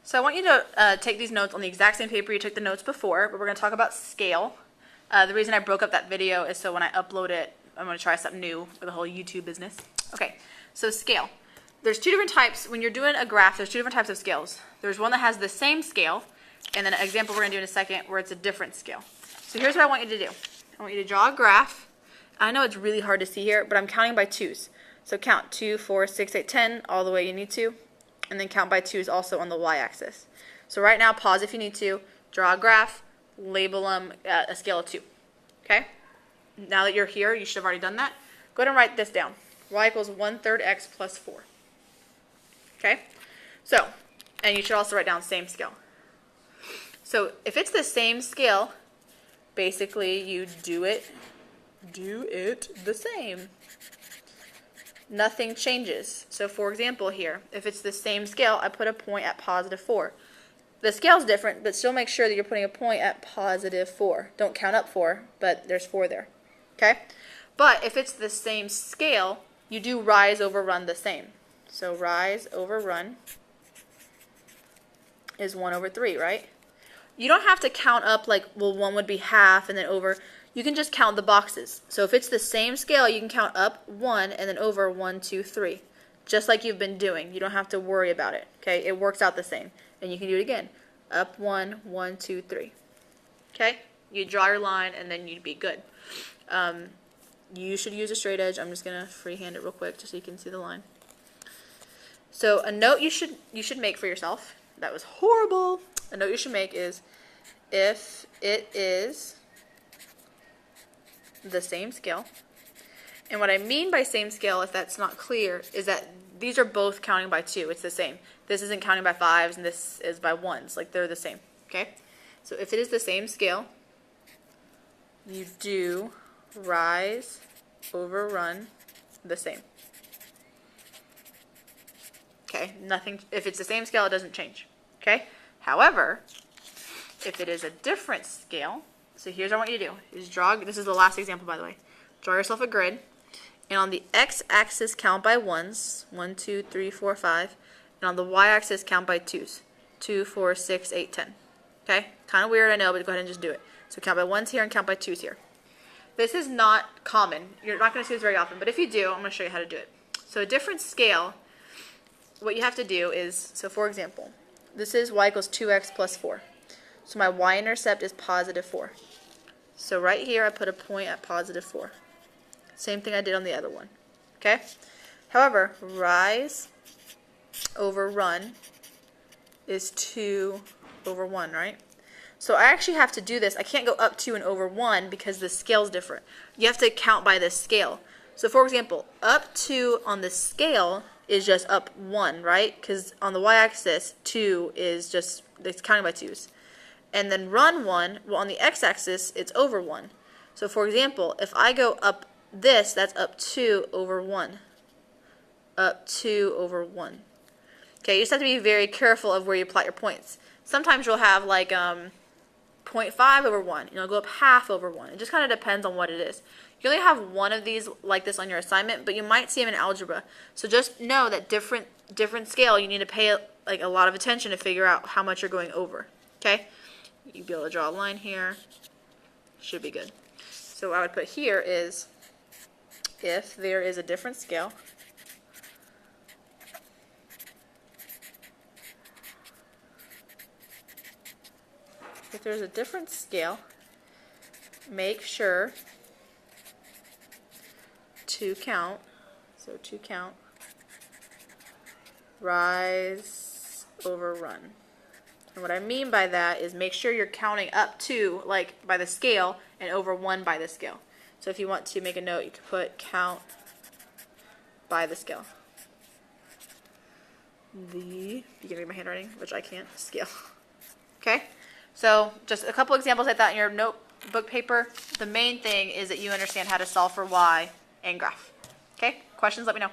So I want you to take these notes on the exact same paper you took the notes before, but we're going to talk about scale. The reason I broke up that video is so when I upload it, I'm going to try something new for the whole YouTube business. Okay, so scale. There's two different types. When you're doing a graph, there's two different types of scales. There's one that has the same scale, and then an example we're going to do in a second where it's a different scale. So here's what I want you to do. I want you to draw a graph. I know it's really hard to see here, but I'm counting by twos. So count 2, 4, 6, 8, 10, all the way you need to. And then count by twos also on the y-axis. So right now, pause if you need to, draw a graph, label them at a scale of 2. Okay? Now that you're here, you should have already done that. Go ahead and write this down. Y equals 1/3 x plus 4. Okay? So, and you should also write down same scale. So if it's the same scale, basically you do it the same. Nothing changes. So for example here, if it's the same scale, I put a point at +4. The scale's different, but still make sure that you're putting a point at +4. Don't count up 4, but there's 4 there. Okay? But if it's the same scale, you do rise over run the same. So rise over run is 1/3, right? You don't have to count up like, well, 1 would be half and then over. You can just count the boxes. So if it's the same scale, you can count up 1 and then over 1, 2, 3. Just like you've been doing. You don't have to worry about it. Okay? It works out the same. And you can do it again. Up 1, 1, 2, 3. Okay? You draw your line and then you'd be good. You should use a straight edge. I'm just going to freehand it real quick just so you can see the line. So a note you should make for yourself. That was horrible. A note you should make is if it is the same scale. And what I mean by same scale, if that's not clear, is that these are both counting by 2. It's the same. This isn't counting by 5s and this is by 1s. Like they're the same. Okay? So if it is the same scale, you do rise over run the same. Okay? Nothing. If it's the same scale, it doesn't change. Okay? However, if it is a different scale, so here's what I want you to do. Is draw, this is the last example, by the way. Draw yourself a grid. And on the x-axis, count by 1s. 1, 2, 3, 4, 5. And on the y-axis, count by 2s. 2, 4, 6, 8, 10. Okay? Kind of weird, I know, but go ahead and just do it. So count by 1s here and count by 2s here. This is not common. You're not going to see this very often. But if you do, I'm going to show you how to do it. So a different scale, what you have to do is, so for example, this is y equals 2x plus 4. So my y-intercept is +4. So right here I put a point at +4. Same thing I did on the other one. Okay? However, rise over run is 2 over 1, right? So I actually have to do this. I can't go up 2 and over 1 because the scale's different. You have to count by the scale. So for example, up 2 on the scale is just up 1, right? Because on the y-axis, 2 is just, it's counting by 2s. And then run 1, well, on the x-axis, it's over 1. So for example, if I go up this, that's up 2 over 1. Up 2 over 1. Okay, you just have to be very careful of where you plot your points. Sometimes you'll have like 0.5 over 1. You'll go up half over 1. It just kind of depends on what it is. You only have one of these like this on your assignment, but you might see them in algebra. So just know that different scale, you need to pay like a lot of attention to figure out how much you're going over. Okay? You'll be able to draw a line here. Should be good. So what I would put here is if there is a different scale, make sure to count, so to count, rise over run. And what I mean by that is make sure you're counting up 2, like by the scale, and over 1 by the scale. So if you want to make a note, you could put count by the scale. You can read my handwriting, which I can't, scale. Okay? So just a couple examples like that in your notebook paper. The main thing is that you understand how to solve for y and graph. Okay? Questions, let me know.